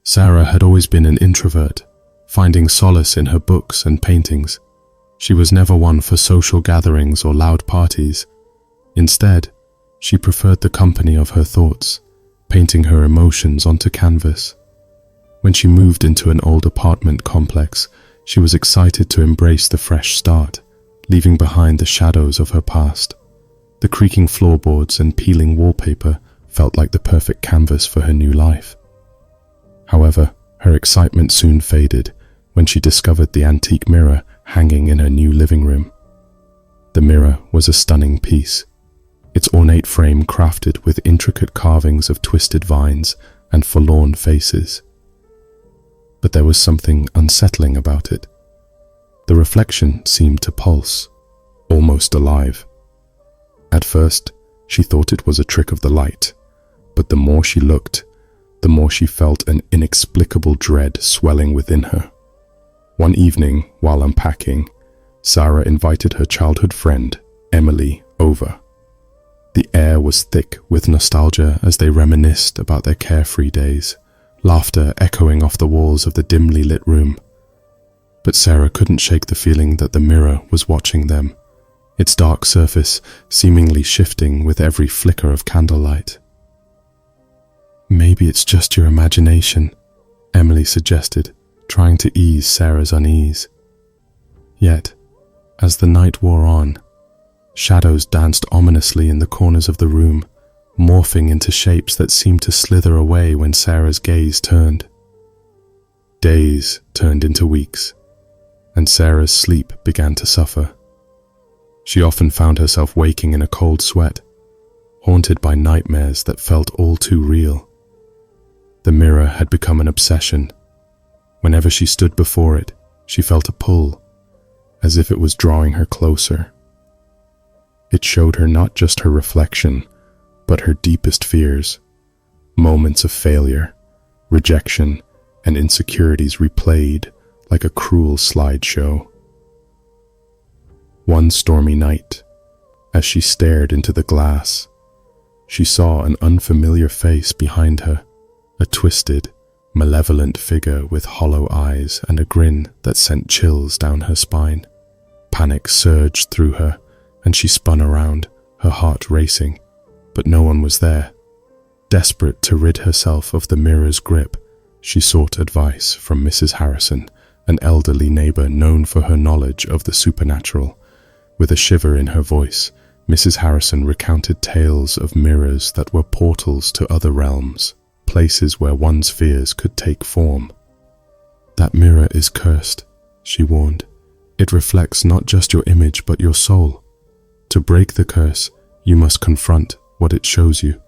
Sarah had always been an introvert, finding solace in her books and paintings. She was never one for social gatherings or loud parties. Instead, she preferred the company of her thoughts, painting her emotions onto canvas. When she moved into an old apartment complex, she was excited to embrace the fresh start, leaving behind the shadows of her past. The creaking floorboards and peeling wallpaper felt like the perfect canvas for her new life. However, her excitement soon faded when she discovered the antique mirror hanging in her new living room. The mirror was a stunning piece, its ornate frame crafted with intricate carvings of twisted vines and forlorn faces. But there was something unsettling about it. The reflection seemed to pulse, almost alive. At first, she thought it was a trick of the light, but the more she looked, the more she felt an inexplicable dread swelling within her. One evening, while unpacking, Sarah invited her childhood friend, Emily, over. The air was thick with nostalgia as they reminisced about their carefree days, laughter echoing off the walls of the dimly lit room. But Sarah couldn't shake the feeling that the mirror was watching them, its dark surface seemingly shifting with every flicker of candlelight. "Maybe it's just your imagination," Emily suggested, trying to ease Sarah's unease. Yet, as the night wore on, shadows danced ominously in the corners of the room, morphing into shapes that seemed to slither away when Sarah's gaze turned. Days turned into weeks, and Sarah's sleep began to suffer. She often found herself waking in a cold sweat, haunted by nightmares that felt all too real. The mirror had become an obsession. Whenever she stood before it, she felt a pull, as if it was drawing her closer. It showed her not just her reflection, but her deepest fears, moments of failure, rejection, and insecurities replayed like a cruel slideshow. One stormy night, as she stared into the glass, she saw an unfamiliar face behind her, a twisted, malevolent figure with hollow eyes and a grin that sent chills down her spine. Panic surged through her, and she spun around, her heart racing, but no one was there. Desperate to rid herself of the mirror's grip, she sought advice from Mrs. Harrison, an elderly neighbor known for her knowledge of the supernatural. With a shiver in her voice, Mrs. Harrison recounted tales of mirrors that were portals to other realms, places where one's fears could take form. "That mirror is cursed," she warned. "It reflects not just your image but your soul. To break the curse, you must confront what it shows you."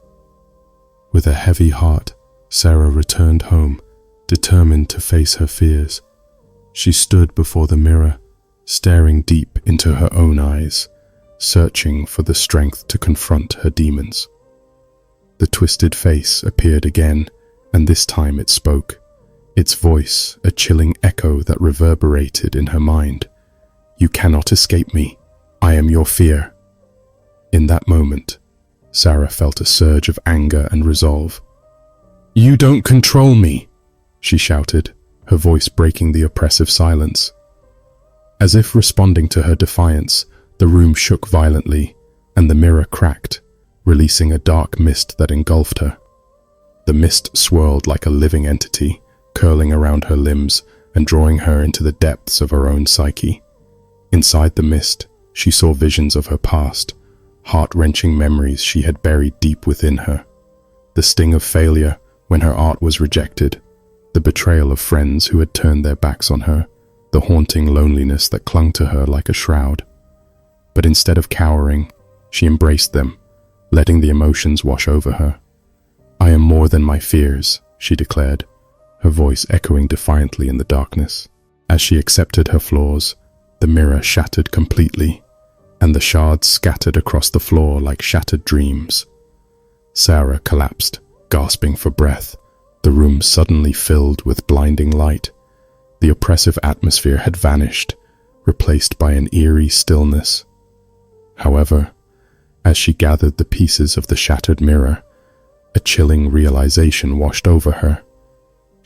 With a heavy heart, Sarah returned home, determined to face her fears. She stood before the mirror, staring deep into her own eyes, searching for the strength to confront her demons. The twisted face appeared again, and this time it spoke, its voice a chilling echo that reverberated in her mind. "You cannot escape me. I am your fear." In that moment, Sarah felt a surge of anger and resolve. "You don't control me," she shouted, her voice breaking the oppressive silence. As if responding to her defiance, the room shook violently, and the mirror cracked, releasing a dark mist that engulfed her. The mist swirled like a living entity, curling around her limbs and drawing her into the depths of her own psyche. Inside the mist, she saw visions of her past, heart-wrenching memories she had buried deep within her. The sting of failure when her art was rejected, the betrayal of friends who had turned their backs on her, the haunting loneliness that clung to her like a shroud. But instead of cowering, she embraced them, letting the emotions wash over her. "I am more than my fears," she declared, her voice echoing defiantly in the darkness. As she accepted her flaws, the mirror shattered completely, and the shards scattered across the floor like shattered dreams. Sarah collapsed, gasping for breath, the room suddenly filled with blinding light. The oppressive atmosphere had vanished, replaced by an eerie stillness. However, as she gathered the pieces of the shattered mirror, a chilling realization washed over her.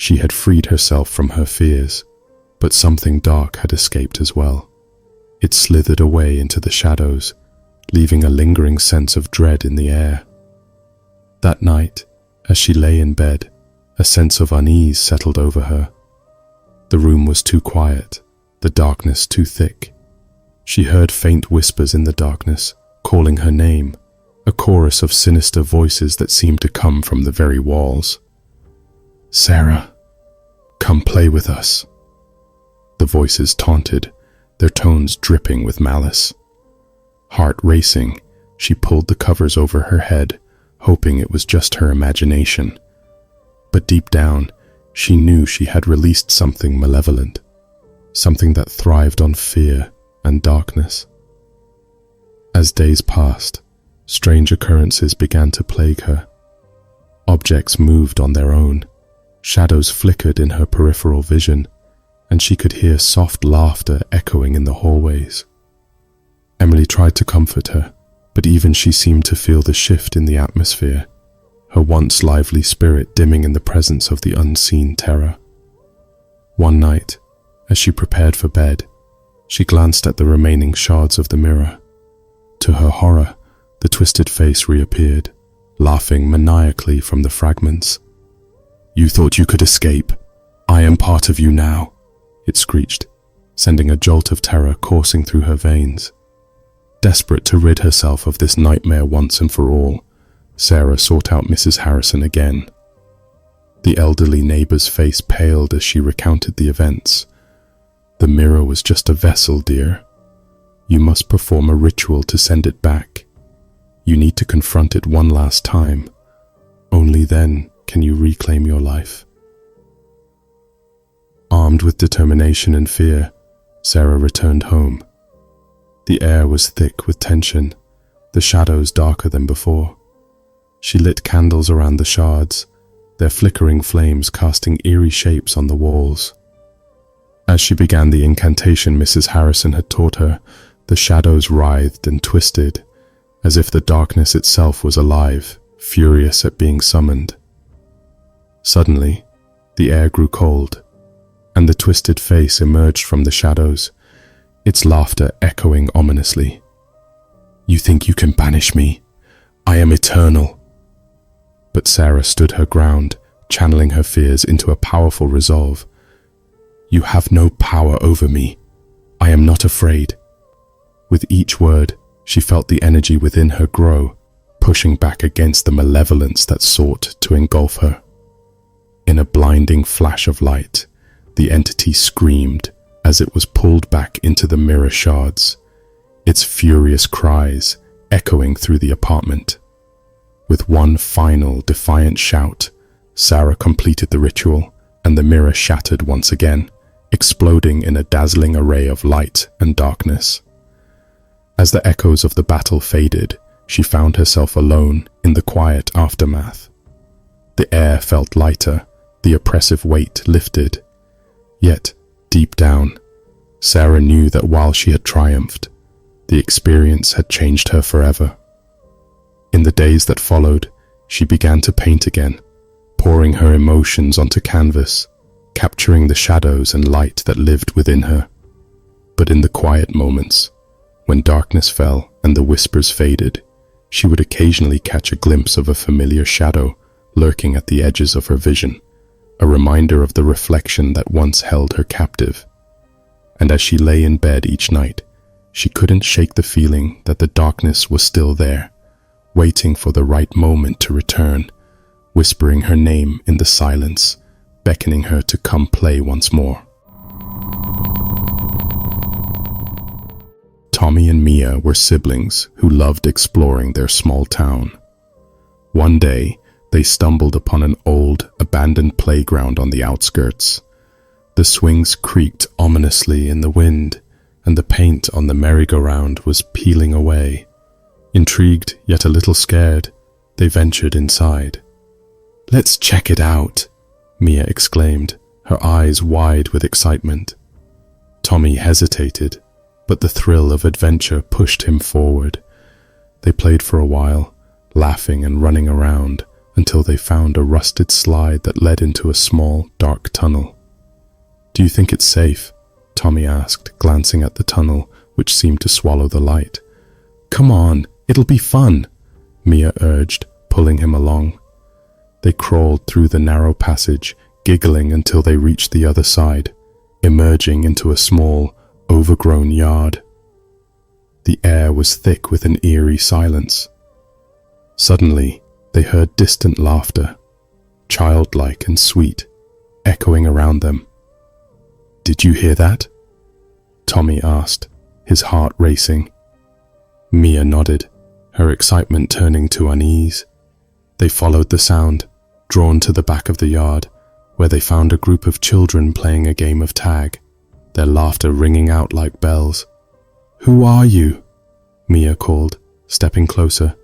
She had freed herself from her fears, but something dark had escaped as well. It slithered away into the shadows, leaving a lingering sense of dread in the air. That night, as she lay in bed, a sense of unease settled over her. The room was too quiet, the darkness too thick. She heard faint whispers in the darkness, calling her name, a chorus of sinister voices that seemed to come from the very walls. "Sarah, come play with us." The voices taunted, their tones dripping with malice. Heart racing, she pulled the covers over her head, hoping it was just her imagination. But deep down, she knew she had released something malevolent, something that thrived on fear and darkness. As days passed, strange occurrences began to plague her. Objects moved on their own, shadows flickered in her peripheral vision, and she could hear soft laughter echoing in the hallways. Emily tried to comfort her, but even she seemed to feel the shift in the atmosphere, her once lively spirit dimming in the presence of the unseen terror. One night, as she prepared for bed, she glanced at the remaining shards of the mirror. To her horror, the twisted face reappeared, laughing maniacally from the fragments. "You thought you could escape. I am part of you now," it screeched, sending a jolt of terror coursing through her veins. Desperate to rid herself of this nightmare once and for all, Sarah sought out Mrs. Harrison again. The elderly neighbor's face paled as she recounted the events. "The mirror was just a vessel, dear. You must perform a ritual to send it back. You need to confront it one last time. Only then can you reclaim your life." Armed with determination and fear, Sarah returned home. The air was thick with tension, the shadows darker than before. She lit candles around the shards, their flickering flames casting eerie shapes on the walls. As she began the incantation Mrs. Harrison had taught her, the shadows writhed and twisted, as if the darkness itself was alive, furious at being summoned. Suddenly, the air grew cold, and the twisted face emerged from the shadows, its laughter echoing ominously. "You think you can banish me? I am eternal." But Sarah stood her ground, channeling her fears into a powerful resolve. "You have no power over me. I am not afraid." With each word, she felt the energy within her grow, pushing back against the malevolence that sought to engulf her. In a blinding flash of light, the entity screamed as it was pulled back into the mirror shards, its furious cries echoing through the apartment. With one final defiant shout, Sarah completed the ritual, and the mirror shattered once again, exploding in a dazzling array of light and darkness. As the echoes of the battle faded, she found herself alone in the quiet aftermath. The air felt lighter, the oppressive weight lifted. Yet, deep down, Sarah knew that while she had triumphed, the experience had changed her forever. In the days that followed, she began to paint again, pouring her emotions onto canvas, capturing the shadows and light that lived within her. But in the quiet moments, when darkness fell and the whispers faded, she would occasionally catch a glimpse of a familiar shadow lurking at the edges of her vision, a reminder of the reflection that once held her captive. And as she lay in bed each night, she couldn't shake the feeling that the darkness was still there, waiting for the right moment to return, whispering her name in the silence, beckoning her to come play once more. Tommy and Mia were siblings who loved exploring their small town. One day, they stumbled upon an old, abandoned playground on the outskirts. The swings creaked ominously in the wind, and the paint on the merry-go-round was peeling away. Intrigued, yet a little scared, they ventured inside. "Let's check it out," Mia exclaimed, her eyes wide with excitement. Tommy hesitated, but the thrill of adventure pushed him forward. They played for a while, laughing and running around, until they found a rusted slide that led into a small, dark tunnel. "Do you think it's safe?" Tommy asked, glancing at the tunnel, which seemed to swallow the light. "Come on, it'll be fun," Mia urged, pulling him along. They crawled through the narrow passage, giggling until they reached the other side, emerging into a small, overgrown yard. The air was thick with an eerie silence. Suddenly, they heard distant laughter, childlike and sweet, echoing around them. "Did you hear that?" Tommy asked, his heart racing. Mia nodded, her excitement turning to unease. They followed the sound, drawn to the back of the yard, where they found a group of children playing a game of tag, their laughter ringing out like bells. "Who are you?" Mia called, stepping closer.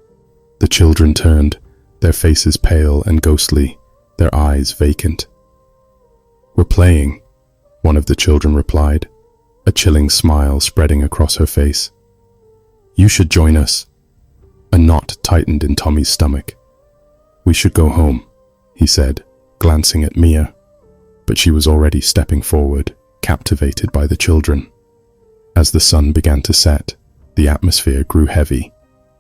The children turned, their faces pale and ghostly, their eyes vacant. "We're playing," one of the children replied, a chilling smile spreading across her face. "You should join us." A knot tightened in Tommy's stomach. "We should go home," he said, glancing at Mia, but she was already stepping forward, captivated by the children. As the sun began to set, the atmosphere grew heavy.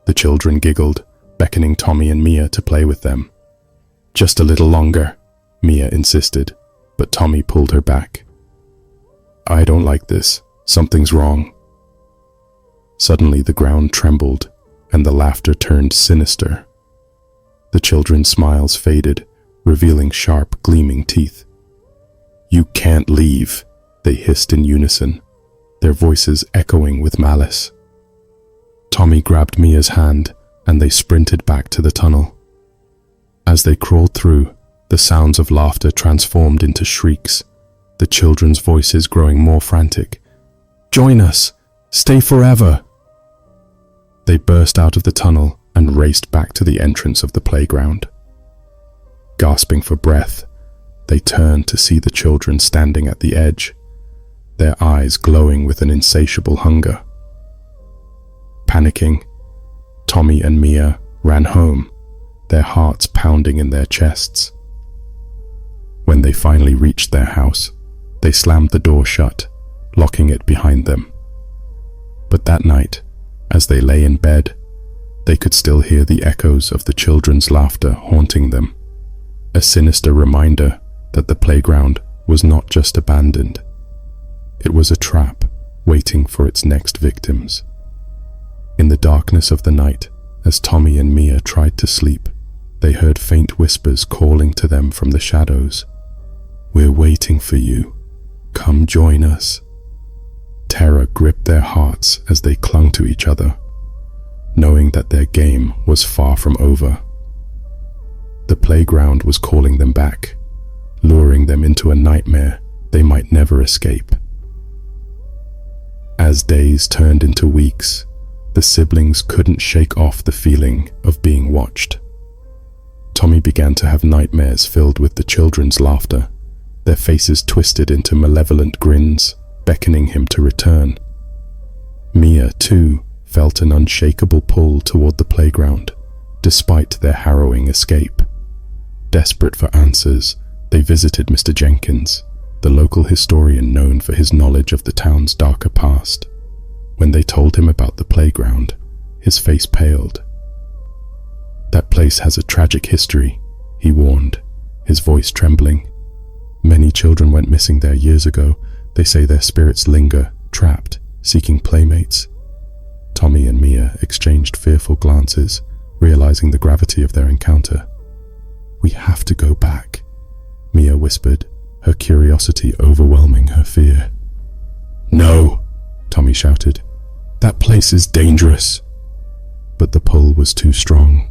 The children giggled, beckoning Tommy and Mia to play with them. "Just a little longer," Mia insisted, but Tommy pulled her back. "I don't like this. Something's wrong." Suddenly the ground trembled, and the laughter turned sinister. The children's smiles faded, revealing sharp, gleaming teeth. "You can't leave," they hissed in unison, their voices echoing with malice. Tommy grabbed Mia's hand, and they sprinted back to the tunnel. As they crawled through, the sounds of laughter transformed into shrieks, the children's voices growing more frantic. "Join us! Stay forever!" They burst out of the tunnel and raced back to the entrance of the playground. Gasping for breath, they turned to see the children standing at the edge, their eyes glowing with an insatiable hunger. Panicking, Tommy and Mia ran home, their hearts pounding in their chests. When they finally reached their house, they slammed the door shut, locking it behind them. But that night, as they lay in bed, they could still hear the echoes of the children's laughter haunting them, a sinister reminder that the playground was not just abandoned. It was a trap waiting for its next victims. In the darkness of the night, as Tommy and Mia tried to sleep, they heard faint whispers calling to them from the shadows. "We're waiting for you. Come join us." Terror gripped their hearts as they clung to each other, knowing that their game was far from over. The playground was calling them back, luring them into a nightmare they might never escape. As days turned into weeks, the siblings couldn't shake off the feeling of being watched. Tommy began to have nightmares filled with the children's laughter, their faces twisted into malevolent grins, beckoning him to return. Mia, too, felt an unshakable pull toward the playground, despite their harrowing escape. Desperate for answers, they visited Mr. Jenkins, the local historian known for his knowledge of the town's darker past. When they told him about the playground, his face paled. "That place has a tragic history," he warned, his voice trembling. "Many children went missing there years ago. They say their spirits linger, trapped, seeking playmates." Tommy and Mia exchanged fearful glances, realizing the gravity of their encounter. "We have to go back," Mia whispered, her curiosity overwhelming her fear. "No," Tommy shouted. "That place is dangerous." But the pull was too strong.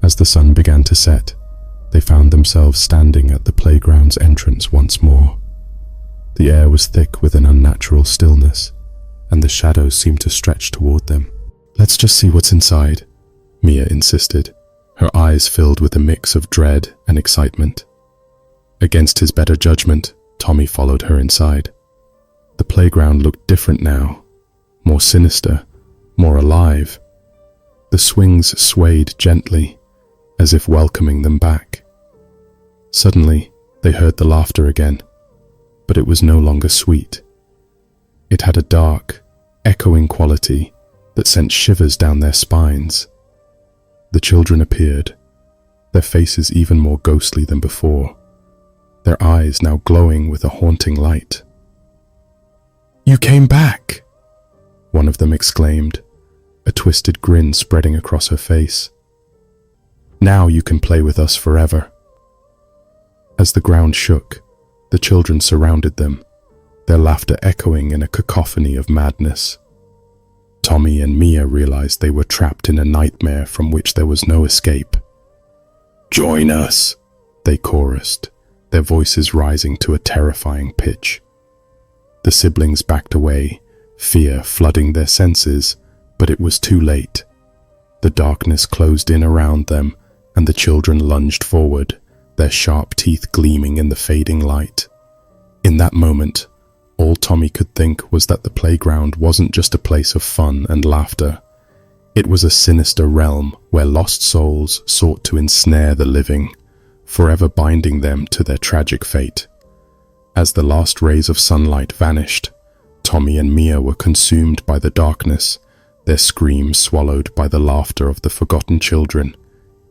As the sun began to set, they found themselves standing at the playground's entrance once more. The air was thick with an unnatural stillness, and the shadows seemed to stretch toward them. "Let's just see what's inside," Mia insisted, her eyes filled with a mix of dread and excitement. Against his better judgment, Tommy followed her inside. The playground looked different now, more sinister, more alive. The swings swayed gently, as if welcoming them back. Suddenly, they heard the laughter again, but it was no longer sweet. It had a dark, echoing quality that sent shivers down their spines. The children appeared, their faces even more ghostly than before, their eyes now glowing with a haunting light. "You came back!" one of them exclaimed, a twisted grin spreading across her face. "Now you can play with us forever." As the ground shook, the children surrounded them, their laughter echoing in a cacophony of madness. Tommy and Mia realized they were trapped in a nightmare from which there was no escape. "Join us," they chorused, their voices rising to a terrifying pitch. The siblings backed away, fear flooding their senses, but it was too late. The darkness closed in around them, and the children lunged forward, their sharp teeth gleaming in the fading light. In that moment, all Tommy could think was that the playground wasn't just a place of fun and laughter. It was a sinister realm where lost souls sought to ensnare the living, forever binding them to their tragic fate. As the last rays of sunlight vanished, Tommy and Mia were consumed by the darkness, their screams swallowed by the laughter of the forgotten children,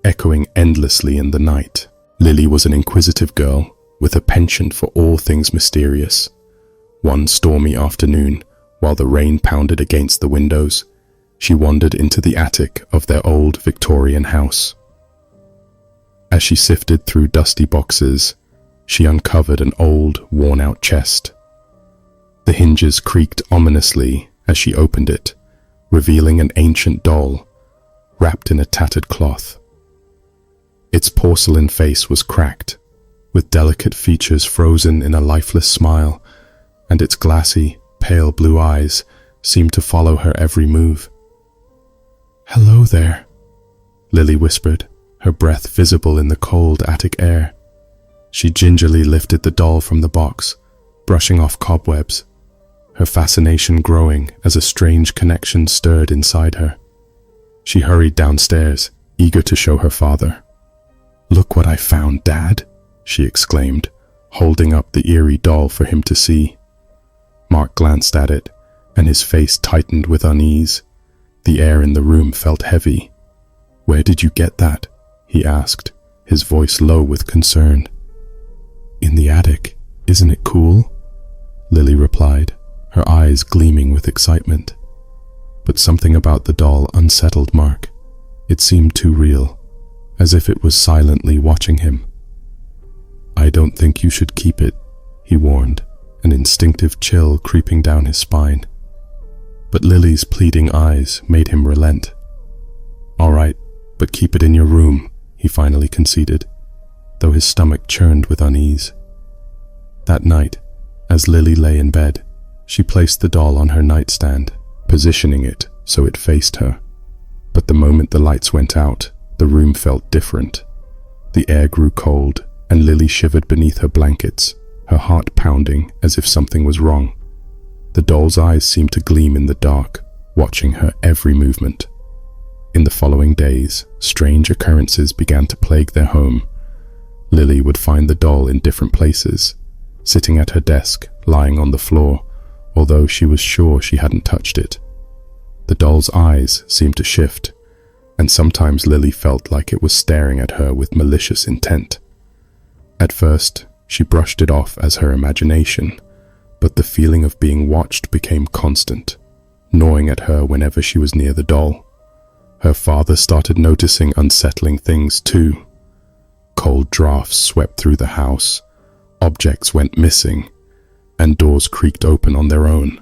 echoing endlessly in the night. Lily was an inquisitive girl with a penchant for all things mysterious. One stormy afternoon, while the rain pounded against the windows, she wandered into the attic of their old Victorian house. As she sifted through dusty boxes, she uncovered an old, worn-out chest. The hinges creaked ominously as she opened it, revealing an ancient doll, wrapped in a tattered cloth. Its porcelain face was cracked, with delicate features frozen in a lifeless smile, and its glassy, pale blue eyes seemed to follow her every move. "Hello there," Lily whispered, her breath visible in the cold attic air. She gingerly lifted the doll from the box, brushing off cobwebs, her fascination growing as a strange connection stirred inside her. She hurried downstairs, eager to show her father. "Look what I found, Dad," she exclaimed, holding up the eerie doll for him to see. Mark glanced at it, and his face tightened with unease. The air in the room felt heavy. "Where did you get that?" he asked, his voice low with concern. "In the attic. Isn't it cool?" Lily replied, her eyes gleaming with excitement. But something about the doll unsettled Mark. It seemed too real, as if it was silently watching him. "I don't think you should keep it," he warned, an instinctive chill creeping down his spine. But Lily's pleading eyes made him relent. "All right, but keep it in your room," he finally conceded, though his stomach churned with unease. That night, as Lily lay in bed, she placed the doll on her nightstand, positioning it so it faced her. But the moment the lights went out, the room felt different. The air grew cold, and Lily shivered beneath her blankets, her heart pounding as if something was wrong. The doll's eyes seemed to gleam in the dark, watching her every movement. In the following days, strange occurrences began to plague their home. Lily would find the doll in different places, sitting at her desk, lying on the floor, although she was sure she hadn't touched it. The doll's eyes seemed to shift, and sometimes Lily felt like it was staring at her with malicious intent. At first, she brushed it off as her imagination, but the feeling of being watched became constant, gnawing at her whenever she was near the doll. Her father started noticing unsettling things too. Cold drafts swept through the house, objects went missing, and doors creaked open on their own.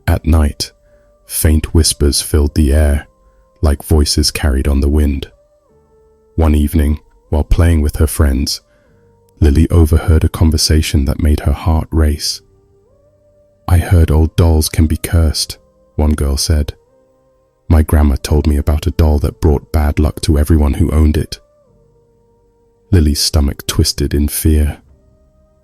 At night, faint whispers filled the air, like voices carried on the wind. One evening, while playing with her friends, Lily overheard a conversation that made her heart race. "I heard old dolls can be cursed," one girl said. "My grandma told me about a doll that brought bad luck to everyone who owned it." Lily's stomach twisted in fear.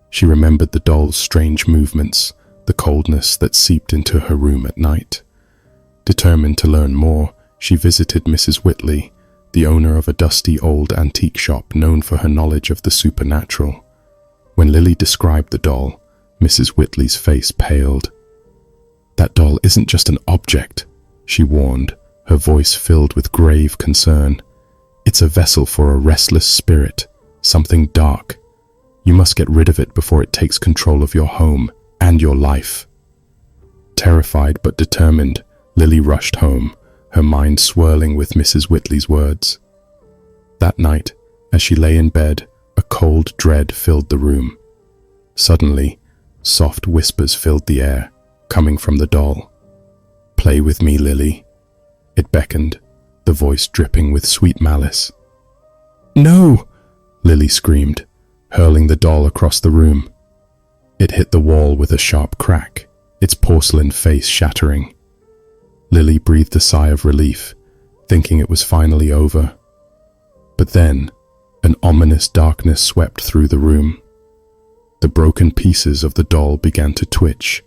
She remembered the doll's strange movements, the coldness that seeped into her room at night. Determined to learn more, she visited Mrs. Whitley, the owner of a dusty old antique shop known for her knowledge of the supernatural. When Lily described the doll, Mrs. Whitley's face paled. "That doll isn't just an object," she warned, her voice filled with grave concern. "It's a vessel for a restless spirit, something dark. You must get rid of it before it takes control of your home and your life." Terrified but determined, Lily rushed home, her mind swirling with Mrs. Whitley's words. That night, as she lay in bed, a cold dread filled the room. Suddenly, soft whispers filled the air, coming from the doll. "Play with me, Lily," it beckoned, the voice dripping with sweet malice. "No!" Lily screamed, hurling the doll across the room. It hit the wall with a sharp crack, its porcelain face shattering. Lily breathed a sigh of relief, thinking it was finally over. But then, an ominous darkness swept through the room. The broken pieces of the doll began to twitch.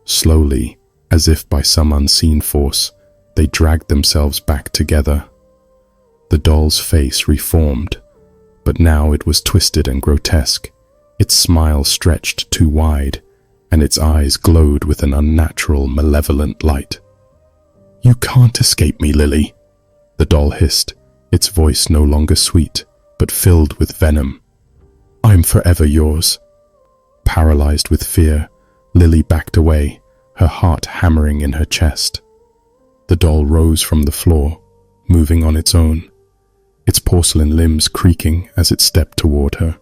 Slowly, as if by some unseen force, they dragged themselves back together. The doll's face reformed, but now it was twisted and grotesque. Its smile stretched too wide, and its eyes glowed with an unnatural, malevolent light. "You can't escape me, Lily," the doll hissed, its voice no longer sweet, but filled with venom. "I'm forever yours." Paralyzed with fear, Lily backed away, her heart hammering in her chest. The doll rose from the floor, moving on its own, its porcelain limbs creaking as it stepped toward her.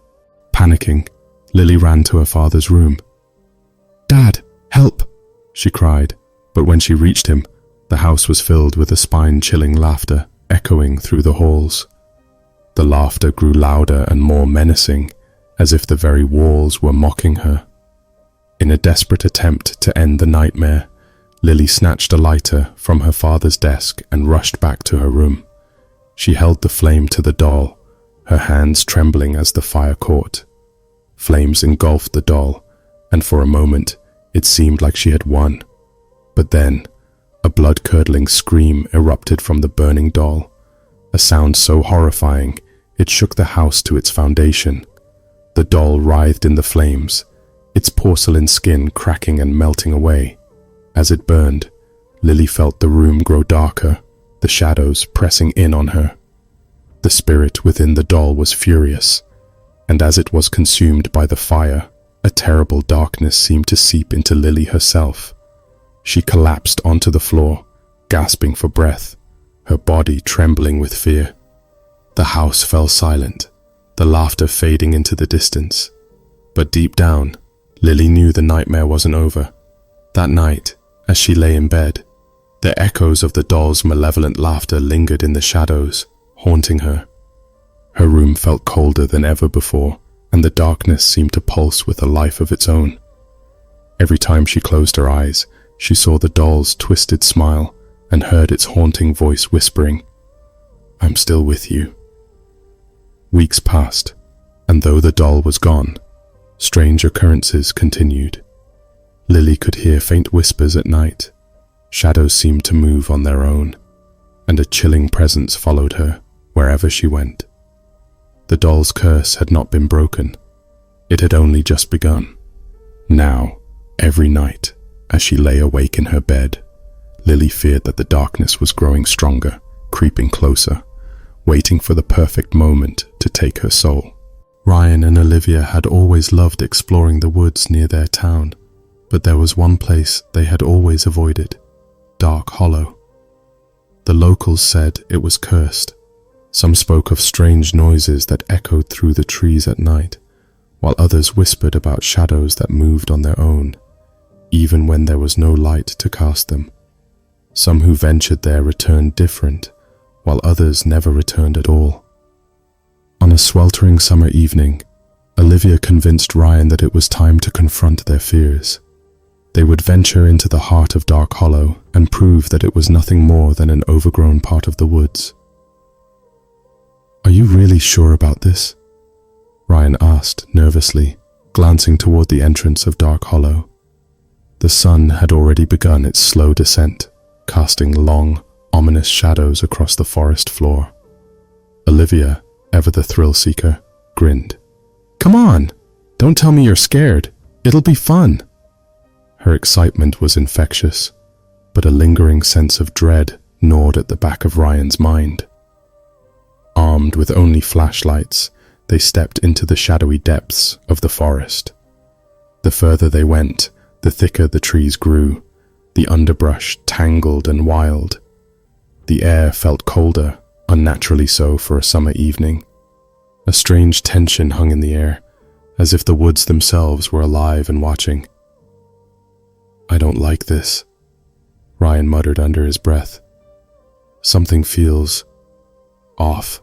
Panicking, Lily ran to her father's room. "Dad, help!" she cried, but when she reached him, the house was filled with a spine-chilling laughter echoing through the halls. The laughter grew louder and more menacing, as if the very walls were mocking her. In a desperate attempt to end the nightmare, Lily snatched a lighter from her father's desk and rushed back to her room. She held the flame to the doll, her hands trembling as the fire caught. Flames engulfed the doll, and for a moment it seemed like she had won. But then, a blood-curdling scream erupted from the burning doll, a sound so horrifying it shook the house to its foundation. The doll writhed in the flames, its porcelain skin cracking and melting away. As it burned, Lily felt the room grow darker, the shadows pressing in on her. The spirit within the doll was furious, and as it was consumed by the fire, a terrible darkness seemed to seep into Lily herself. She collapsed onto the floor, gasping for breath, her body trembling with fear. The house fell silent, the laughter fading into the distance. But deep down, Lily knew the nightmare wasn't over. That night, as she lay in bed, the echoes of the doll's malevolent laughter lingered in the shadows, haunting her. Her room felt colder than ever before, and the darkness seemed to pulse with a life of its own. Every time she closed her eyes, she saw the doll's twisted smile and heard its haunting voice whispering, "I'm still with you." Weeks passed, and though the doll was gone, strange occurrences continued. Lily could hear faint whispers at night. Shadows seemed to move on their own, and a chilling presence followed her wherever she went. The doll's curse had not been broken. It had only just begun. Now, every night, as she lay awake in her bed, Lily feared that the darkness was growing stronger, creeping closer, waiting for the perfect moment to take her soul. Ryan and Olivia had always loved exploring the woods near their town, but there was one place they had always avoided: Dark Hollow. The locals said it was cursed. Some spoke of strange noises that echoed through the trees at night, while others whispered about shadows that moved on their own, even when there was no light to cast them. Some who ventured there returned different, while others never returned at all. On a sweltering summer evening, Olivia convinced Ryan that it was time to confront their fears. They would venture into the heart of Dark Hollow and prove that it was nothing more than an overgrown part of the woods. "Are you really sure about this?" Ryan asked nervously, glancing toward the entrance of Dark Hollow. The sun had already begun its slow descent, casting long, ominous shadows across the forest floor. Olivia, ever the thrill-seeker, grinned. "Come on! Don't tell me you're scared. It'll be fun." Her excitement was infectious, but a lingering sense of dread gnawed at the back of Ryan's mind. Armed with only flashlights, they stepped into the shadowy depths of the forest. The further they went, the thicker the trees grew, the underbrush tangled and wild. The air felt colder, unnaturally so for a summer evening. A strange tension hung in the air, as if the woods themselves were alive and watching. "I don't like this," Ryan muttered under his breath. "Something feels off."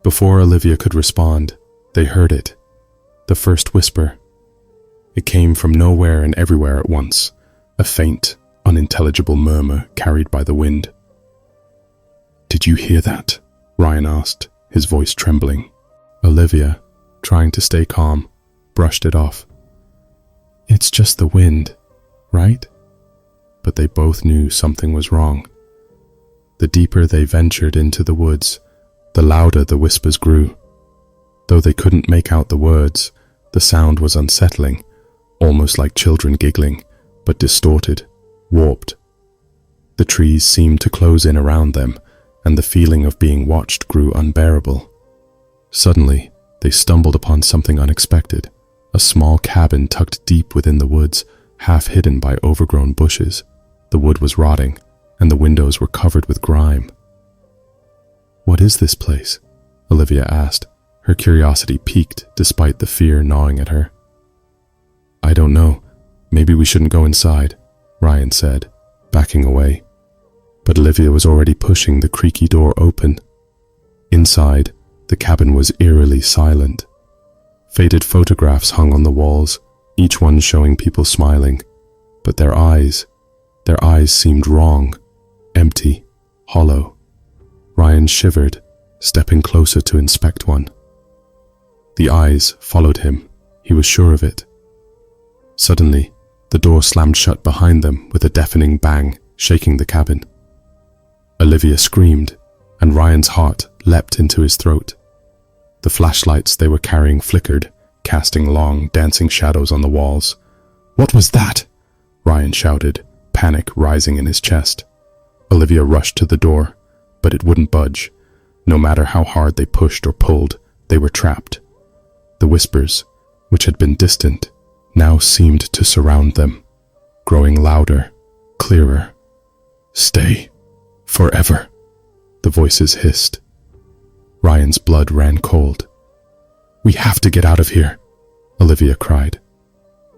Before Olivia could respond, they heard it, the first whisper. It came from nowhere and everywhere at once, a faint, unintelligible murmur carried by the wind. "Did you hear that?" Ryan asked, his voice trembling. Olivia, trying to stay calm, brushed it off. "It's just the wind, right?" But they both knew something was wrong. The deeper they ventured into the woods, the louder the whispers grew. Though they couldn't make out the words, the sound was unsettling, almost like children giggling, but distorted, warped. The trees seemed to close in around them, and the feeling of being watched grew unbearable. Suddenly, they stumbled upon something unexpected, a small cabin tucked deep within the woods, half hidden by overgrown bushes. The wood was rotting, and the windows were covered with grime. "What is this place?" Olivia asked, her curiosity piqued despite the fear gnawing at her. "I don't know. Maybe we shouldn't go inside," Ryan said, backing away. But Olivia was already pushing the creaky door open. Inside, the cabin was eerily silent. Faded photographs hung on the walls, each one showing people smiling. But their eyes seemed wrong, empty, hollow. Ryan shivered, stepping closer to inspect one. The eyes followed him, he was sure of it. Suddenly, the door slammed shut behind them with a deafening bang, shaking the cabin. Olivia screamed, and Ryan's heart leapt into his throat. The flashlights they were carrying flickered, casting long, dancing shadows on the walls. "What was that?" Ryan shouted, panic rising in his chest. Olivia rushed to the door, but it wouldn't budge. No matter how hard they pushed or pulled, they were trapped. The whispers, which had been distant, now seemed to surround them, growing louder, clearer. "Stay. Forever," the voices hissed. Ryan's blood ran cold. "We have to get out of here," Olivia cried.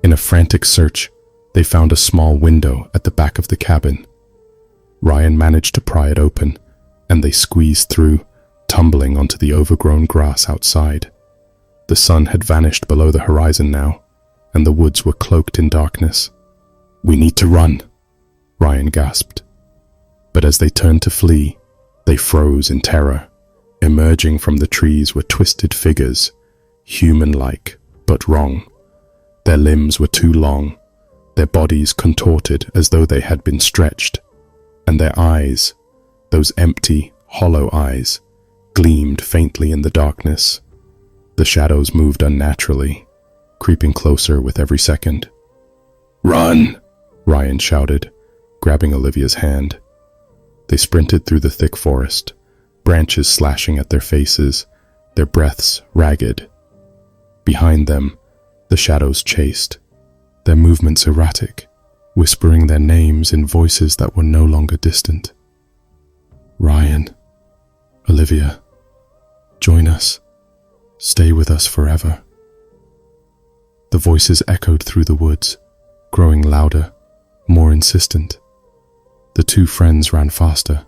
In a frantic search, they found a small window at the back of the cabin. Ryan managed to pry it open, and they squeezed through, tumbling onto the overgrown grass outside. The sun had vanished below the horizon now, and the woods were cloaked in darkness. "We need to run," Ryan gasped. But as they turned to flee, they froze in terror. Emerging from the trees were twisted figures, human-like, but wrong. Their limbs were too long, their bodies contorted as though they had been stretched, and their eyes, those empty, hollow eyes, gleamed faintly in the darkness. The shadows moved unnaturally, creeping closer with every second. "Run!" Ryan shouted, grabbing Olivia's hand. They sprinted through the thick forest, branches slashing at their faces, their breaths ragged. Behind them, the shadows chased, their movements erratic, whispering their names in voices that were no longer distant. "Ryan, Olivia, join us. Stay with us forever." The voices echoed through the woods, growing louder, more insistent. The two friends ran faster,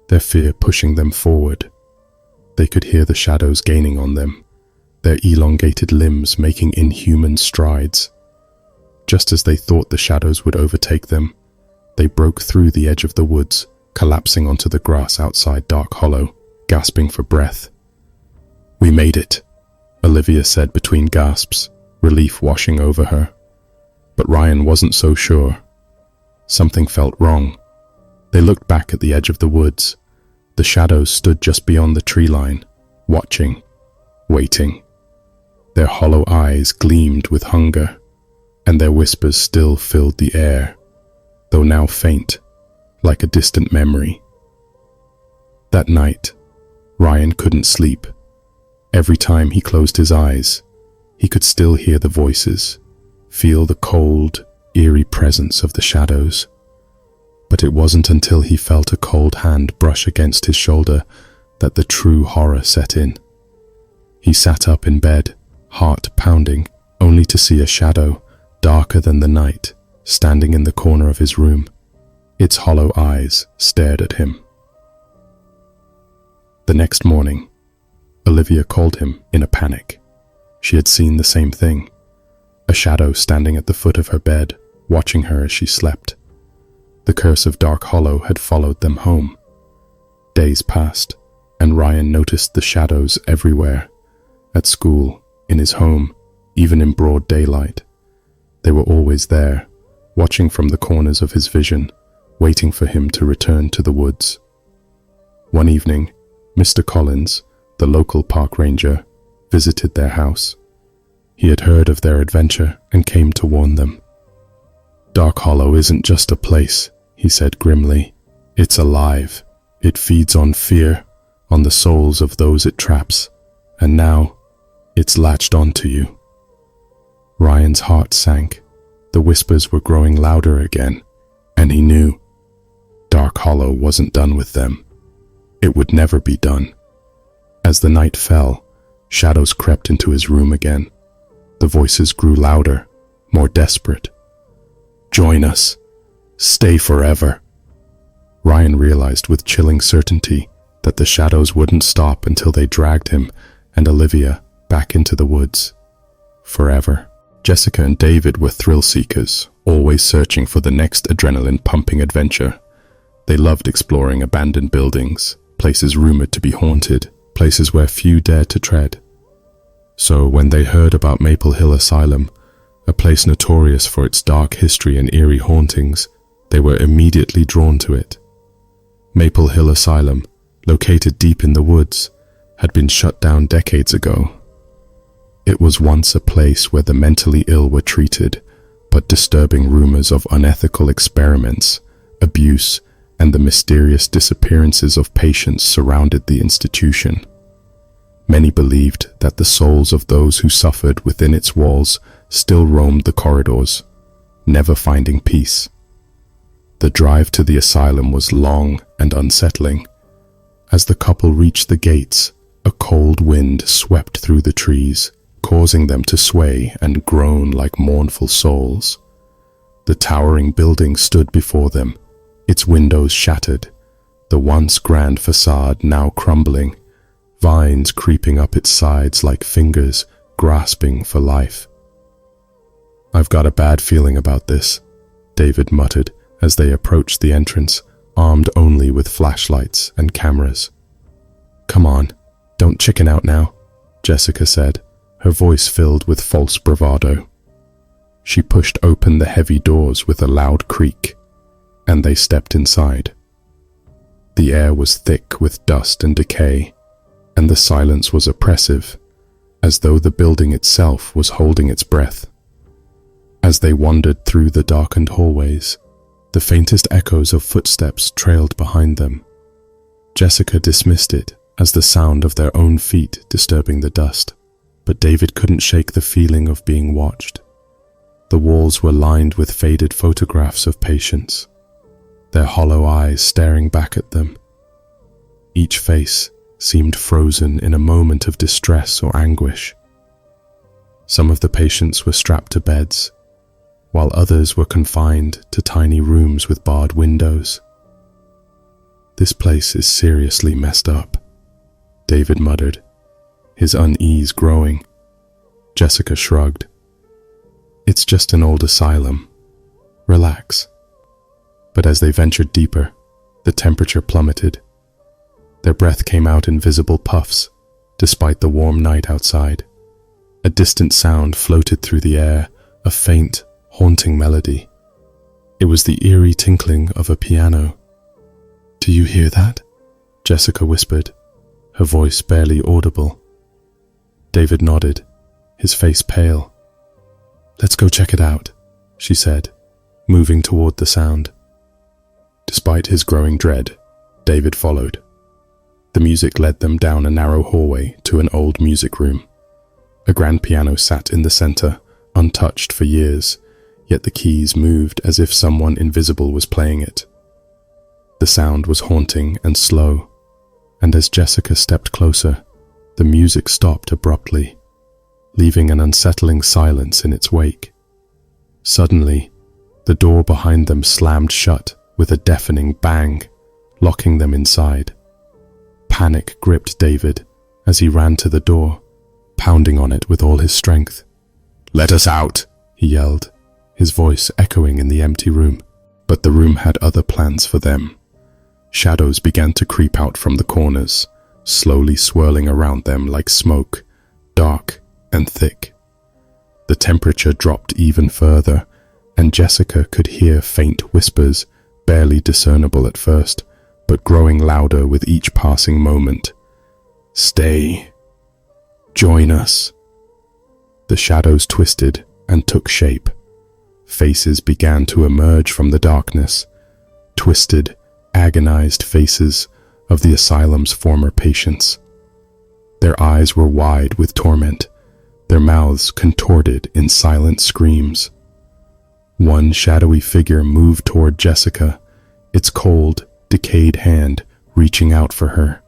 their fear pushing them forward. They could hear the shadows gaining on them, their elongated limbs making inhuman strides. Just as they thought the shadows would overtake them, they broke through the edge of the woods, collapsing onto the grass outside Dark Hollow, gasping for breath. "We made it," Olivia said between gasps, relief washing over her. But Ryan wasn't so sure. Something felt wrong. They looked back at the edge of the woods. The shadows stood just beyond the tree line, watching, waiting. Their hollow eyes gleamed with hunger, and their whispers still filled the air, though now faint, like a distant memory. That night, Ryan couldn't sleep. Every time he closed his eyes, he could still hear the voices, feel the cold, eerie presence of the shadows. But it wasn't until he felt a cold hand brush against his shoulder that the true horror set in. He sat up in bed, heart pounding, only to see a shadow, darker than the night, standing in the corner of his room. Its hollow eyes stared at him. The next morning, Olivia called him in a panic. She had seen the same thing, a shadow standing at the foot of her bed, watching her as she slept. The curse of Dark Hollow had followed them home. Days passed, and Ryan noticed the shadows everywhere, at school, in his home, even in broad daylight. They were always there, watching from the corners of his vision, waiting for him to return to the woods. One evening, Mr. Collins, the local park ranger, visited their house. He had heard of their adventure and came to warn them. "Dark Hollow isn't just a place," he said grimly. "It's alive. It feeds on fear, on the souls of those it traps, and now it's latched onto you." Ryan's heart sank. The whispers were growing louder again, and he knew Dark Hollow wasn't done with them. It would never be done. As the night fell, shadows crept into his room again. The voices grew louder, more desperate. "Join us. Stay forever." Ryan realized with chilling certainty that the shadows wouldn't stop until they dragged him and Olivia back into the woods. Forever. Jessica and David were thrill seekers, always searching for the next adrenaline-pumping adventure. They loved exploring abandoned buildings, places rumored to be haunted, places where few dared to tread. So when they heard about Maple Hill Asylum, a place notorious for its dark history and eerie hauntings, they were immediately drawn to it. Maple Hill Asylum, located deep in the woods, had been shut down decades ago. It was once a place where the mentally ill were treated, but disturbing rumors of unethical experiments, abuse, and the mysterious disappearances of patients surrounded the institution. Many believed that the souls of those who suffered within its walls still roamed the corridors, never finding peace. The drive to the asylum was long and unsettling. As the couple reached the gates, a cold wind swept through the trees, causing them to sway and groan like mournful souls. The towering building stood before them, its windows shattered, the once grand facade now crumbling, vines creeping up its sides like fingers grasping for life. "I've got a bad feeling about this," David muttered as they approached the entrance, armed only with flashlights and cameras. "Come on, don't chicken out now," Jessica said, her voice filled with false bravado. She pushed open the heavy doors with a loud creak, and they stepped inside. The air was thick with dust and decay, and the silence was oppressive, as though the building itself was holding its breath. As they wandered through the darkened hallways, the faintest echoes of footsteps trailed behind them. Jessica dismissed it as the sound of their own feet disturbing the dust, but David couldn't shake the feeling of being watched. The walls were lined with faded photographs of patients, their hollow eyes staring back at them. Each face seemed frozen in a moment of distress or anguish. Some of the patients were strapped to beds, while others were confined to tiny rooms with barred windows. "This place is seriously messed up," David muttered, his unease growing. Jessica shrugged. "It's just an old asylum. Relax." But as they ventured deeper, the temperature plummeted. Their breath came out in visible puffs, despite the warm night outside. A distant sound floated through the air, a faint, haunting melody. It was the eerie tinkling of a piano. "Do you hear that?" Jessica whispered, her voice barely audible. David nodded, his face pale. "Let's go check it out," she said, moving toward the sound. Despite his growing dread, David followed. The music led them down a narrow hallway to an old music room. A grand piano sat in the center, untouched for years, yet the keys moved as if someone invisible was playing it. The sound was haunting and slow, and as Jessica stepped closer, the music stopped abruptly, leaving an unsettling silence in its wake. Suddenly, the door behind them slammed shut with a deafening bang, locking them inside. Panic gripped David as he ran to the door, pounding on it with all his strength. "Let us out!" he yelled, his voice echoing in the empty room. But the room had other plans for them. Shadows began to creep out from the corners, slowly swirling around them like smoke, dark and thick. The temperature dropped even further, and Jessica could hear faint whispers, barely discernible at first, but growing louder with each passing moment. "Stay. Join us." The shadows twisted and took shape. Faces began to emerge from the darkness, twisted, agonized faces of the asylum's former patients. Their eyes were wide with torment, their mouths contorted in silent screams. One shadowy figure moved toward Jessica, its cold, decayed hand reaching out for her.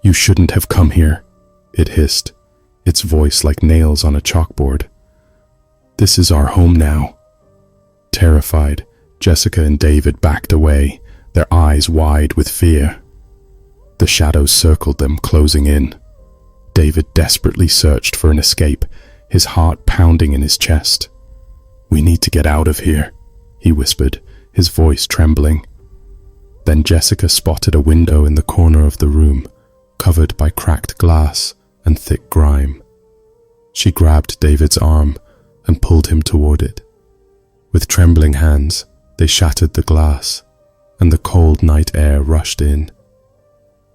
"You shouldn't have come here," it hissed, its voice like nails on a chalkboard. "This is our home now." Terrified, Jessica and David backed away, their eyes wide with fear. The shadows circled them, closing in. David desperately searched for an escape, his heart pounding in his chest. "We need to get out of here," he whispered, his voice trembling. Then Jessica spotted a window in the corner of the room, covered by cracked glass and thick grime. She grabbed David's arm and pulled him toward it. With trembling hands, they shattered the glass, and the cold night air rushed in.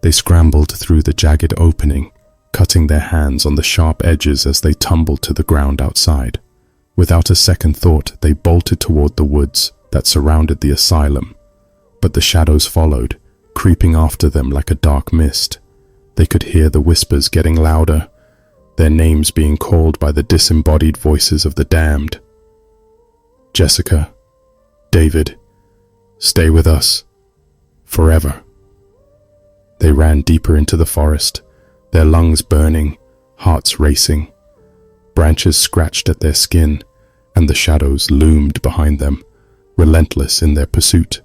They scrambled through the jagged opening, cutting their hands on the sharp edges as they tumbled to the ground outside. Without a second thought, they bolted toward the woods that surrounded the asylum, but the shadows followed, creeping after them like a dark mist. They could hear the whispers getting louder, their names being called by the disembodied voices of the damned. "Jessica, David, stay with us. Forever." They ran deeper into the forest, their lungs burning, hearts racing. Branches scratched at their skin, and the shadows loomed behind them, relentless in their pursuit.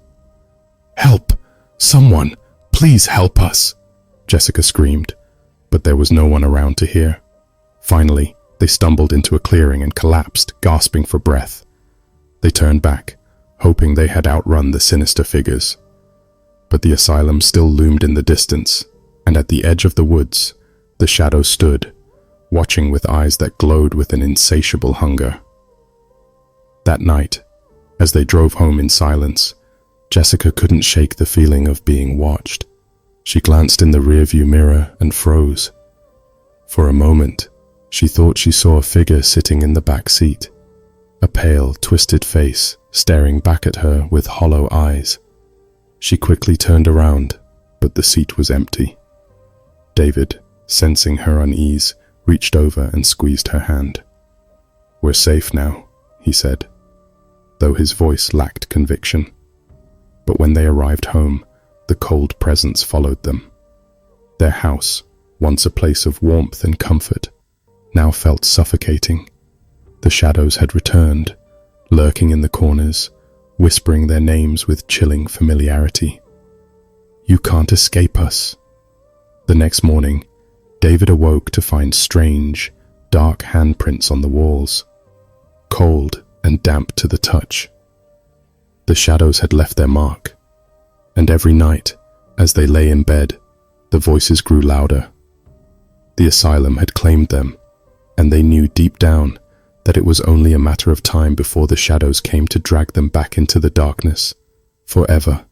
"Help! Someone! Please help us!" Jessica screamed, but there was no one around to hear. Finally, they stumbled into a clearing and collapsed, gasping for breath. They turned back, hoping they had outrun the sinister figures. But the asylum still loomed in the distance, and at the edge of the woods, the shadow stood, watching with eyes that glowed with an insatiable hunger. That night, as they drove home in silence, Jessica couldn't shake the feeling of being watched. She glanced in the rearview mirror and froze. For a moment, she thought she saw a figure sitting in the back seat, a pale, twisted face staring back at her with hollow eyes. She quickly turned around, but the seat was empty. David, sensing her unease, reached over and squeezed her hand. "We're safe now," he said, though his voice lacked conviction. But when they arrived home, the cold presence followed them. Their house, once a place of warmth and comfort, now felt suffocating. The shadows had returned, lurking in the corners, whispering their names with chilling familiarity. "You can't escape us." The next morning, David awoke to find strange, dark handprints on the walls, cold and damp to the touch. The shadows had left their mark, and every night, as they lay in bed, the voices grew louder. The asylum had claimed them, and they knew deep down that it was only a matter of time before the shadows came to drag them back into the darkness, forever.